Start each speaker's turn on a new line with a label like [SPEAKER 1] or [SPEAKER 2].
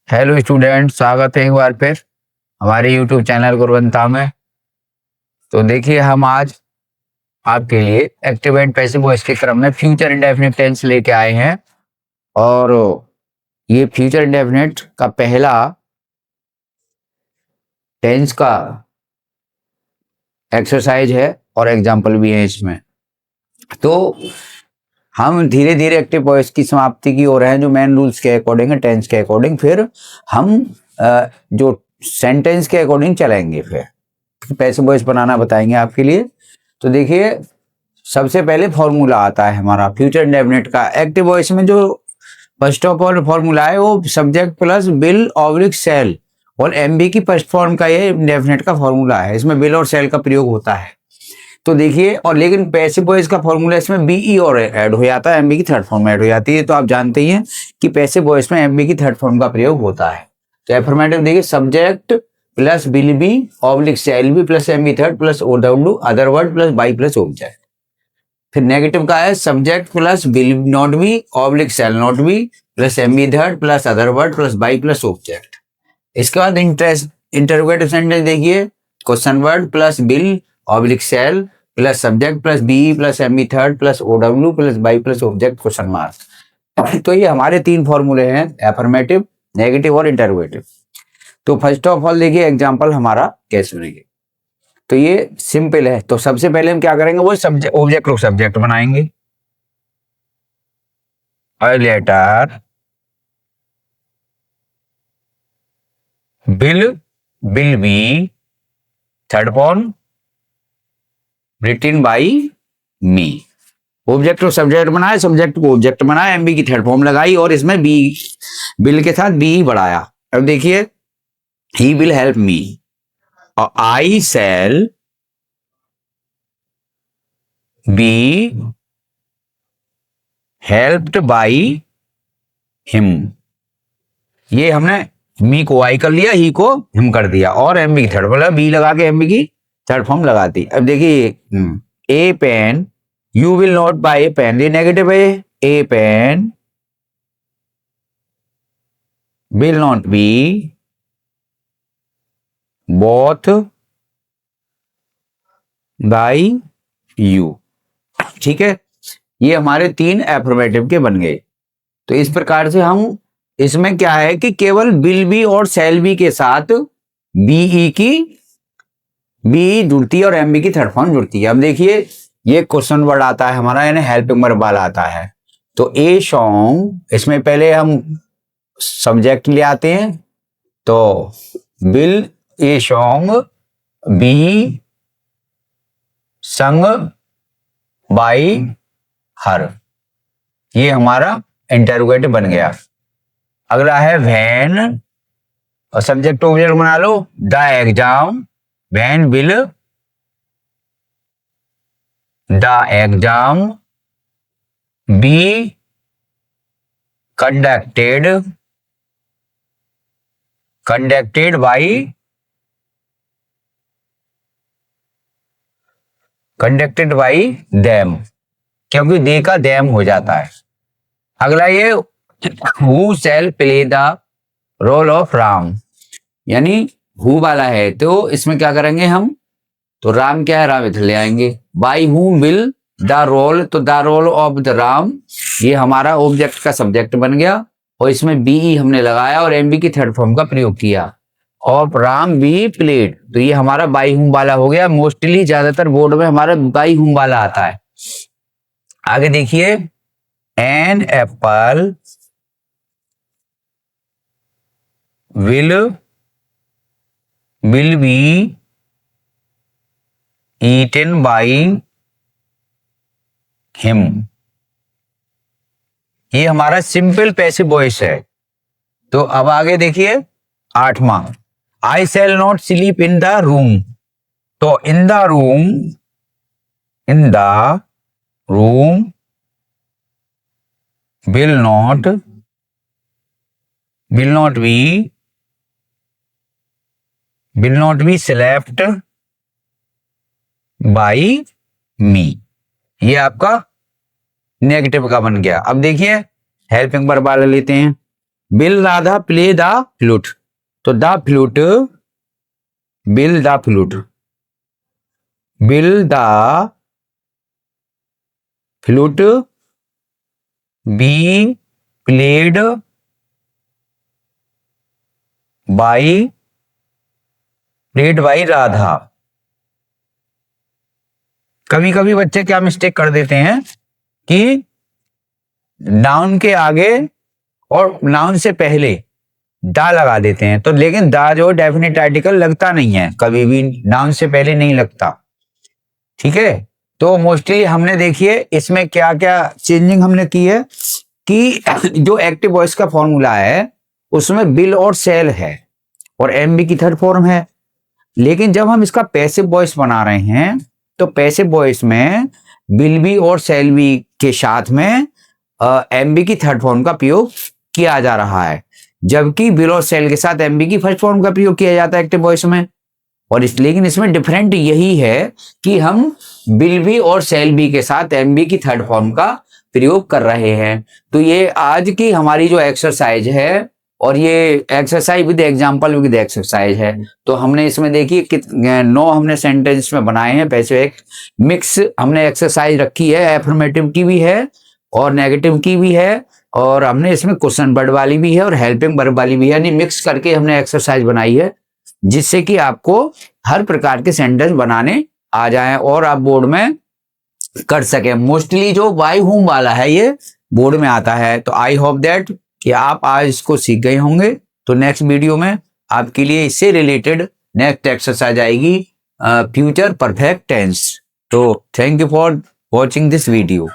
[SPEAKER 1] Hello student, स्वागत है एक बार फिर हमारे यूट्यूब चैनल गुरवंता में। तो देखिए, हम आज आपके लिए एक्टिव एंड पैसिव वॉइस के क्रम में फ्यूचर इंडेफिनिट टेंस लेके आए हैं। और ये फ्यूचर इंडेफिनिट का पहला टेंस का एक्सरसाइज है और एग्जाम्पल भी है इसमें। तो हम धीरे धीरे एक्टिव वॉइस की समाप्ति की ओर हैं, जो मेन रूल्स के अकॉर्डिंग है, टेंस के अकॉर्डिंग। फिर हम जो सेंटेंस के अकॉर्डिंग चलेंगे, फिर पैसिव वॉइस बनाना बताएंगे आपके लिए। तो देखिए, सबसे पहले फॉर्मूला आता है हमारा फ्यूचर इंडेफिनिट का। एक्टिव वॉइस में जो फर्स्ट ऑफ ऑल फॉर्मूला है वो subject plus will oblique shall और एमबी की फर्स्ट फॉर्म का ये इंडेफिनिट का फॉर्मूला है। इसमें विल और सेल का प्रयोग होता है। तो देखिए, और लेकिन पैसिव वॉइस का फॉर्मूला इसमें बीई और ऐड हो जाता है, एमबी की थर्ड फॉर्म ऐड हो जाती है। तो आप जानते ही हैं कि पैसिव वॉइस में एमबी की थर्ड फॉर्म का प्रयोग होता है। तो एफर्मेटिव देखिए, subject plus will be oblique cell B plus MV third plus O W other word plus by plus object. फिर नेगेटिव का है subject plus will not B oblique cell not be plus MV third plus other word plus by plus object. इसके बाद interrogative sentence देखिए, question word plus will oblique cell plus subject plus be plus MV third plus O W plus by plus object question mark. तो ये हमारे तीन फॉर्मूले हैं, affirmative, negative और इंटरोगेटिव। तो फर्स्ट ऑफ ऑल देखिए एग्जांपल हमारा कैसे बनेगा। तो ये सिंपल है। तो सबसे पहले हम क्या करेंगे, वो सब्जेक्ट ऑब्जेक्ट को सब्जेक्ट बनाएंगे। A letter will be third form written by me. Object को सब्जेक्ट बनाया, सब्जेक्ट को ऑब्जेक्ट बनाया, एमबी की थर्ड फॉर्म लगाई और इसमें बी बिल के साथ बी बढ़ाया। अब देखिए, ही विल हेल्प मी और I shall be helped by him. ये हमने मी को आई कर लिया, ही को हिम कर दिया और एमबी की थर्ड फॉर्म बी लगा के एमबी की थर्ड फॉर्म लगा दी। अब देखिए, a pen you will not buy a pen, ये नेगेटिव है। A pen will not be bought by you. ठीक है, ये हमारे तीन एफर्मेटिव के बन गए। तो इस प्रकार से हम इसमें क्या है कि केवल विल बी और शैल बी के साथ बीई की बी जुड़ती है और एमबी की थर्ड फॉर्म जुड़ती है। अब देखिए, ये क्वेश्चन वर्ड आता है हमारा, यानी हेल्पिंग वर्ब वाला आता है। तो ए सॉन्ग, इसमें पहले हम सब्जेक्ट ले आते हैं। तो will a song be sung by her, ये हमारा इंटरोगेटिव बन गया। अगला है व्हेन, और सब्जेक्ट ऑब्जेक्ट बना लो। The exam, when will the exam be conducted by them, क्योंकि दे का देम हो जाता है। अगला ये who shall play the role of Ram, यानी हु वाला है। तो इसमें क्या करेंगे हम, तो राम क्या है, राम इधर ले आएंगे। By whom will the role, तो the role of the Ram, ये हमारा ऑब्जेक्ट का सब्जेक्ट बन गया और इसमें बी हमने लगाया और एमबी की थर्ड फॉर्म का प्रयोग किया। और राम बी प्लेड, तो ये हमारा बाई हूम वाला हो गया। मोस्टली ज्यादातर बोर्ड में हमारा बाई हूम वाला आता है। आगे देखिए, an apple will be eaten by him, ये हमारा सिंपल पैसिव वॉइस है। तो अब आगे देखिए, आठवां, I shall not sleep in the room. तो in the room will not be slept by me, ये आपका नेगेटिव का बन गया। अब देखिए, हेल्पिंग वर्ब वाला लेते हैं। Will Radha play the flute, तो the flute, will the flute, will the flute be played by, played by Radha. कभी कभी बच्चे क्या मिस्टेक कर देते हैं कि नाउन के आगे और नाउन से पहले दा लगा देते हैं, तो लेकिन दा जो डेफिनेट आर्टिकल लगता नहीं है, कभी भी नाउन से पहले नहीं लगता। ठीक है, तो मोस्टली हमने देखिए इसमें क्या क्या चेंजिंग हमने की है कि जो एक्टिव वॉइस का फॉर्मूला है उसमें बिल और सेल है और एम बी की थर्ड फॉर्म है, लेकिन जब हम इसका पैसिव वॉइस बना रहे हैं तो पैसिव वॉइस में बिल बी और सेल बी के साथ में एम बी की थर्ड फॉर्म का प्रयोग किया जा रहा है, जबकि बिल और सेल के साथ एम बी की फर्स्ट फॉर्म का प्रयोग किया जाता है एक्टिव वॉइस में। और लेकिन इसमें डिफरेंट यही है कि हम बिल बी और सेल बी के साथ एम बी की थर्ड फॉर्म का प्रयोग कर रहे हैं। तो ये आज की हमारी जो एक्सरसाइज है, और ये exercise with example with exercise है, तो हमने इसमें देखिए कि 9 हमने सेंटेंस में बनाए हैं। वैसे एक मिक्स हमने एक्सरसाइज रखी है, एफर्मेटिव की भी है और नेगेटिव की भी है, और हमने इसमें क्वेश्चन वर्ड वाली भी है और हेल्पिंग वर्ब वाली भी है, यानी मिक्स करके हमने एक्सरसाइज बनाई है, जिससे कि आपको हर प्रकार के सेंटेंस बनाने आ जाएं और आप बोर्ड में कर सके। मोस्टली जो बाय होम वाला है ये बोर्ड में आता है। तो आई होप दैट कि आप आज इसको सीख गए होंगे। तो नेक्स्ट वीडियो में आपके लिए इससे रिलेटेड नेक्स्ट एक्सरसाइज आएगी फ्यूचर परफेक्ट टेंस। तो thank you for watching this video.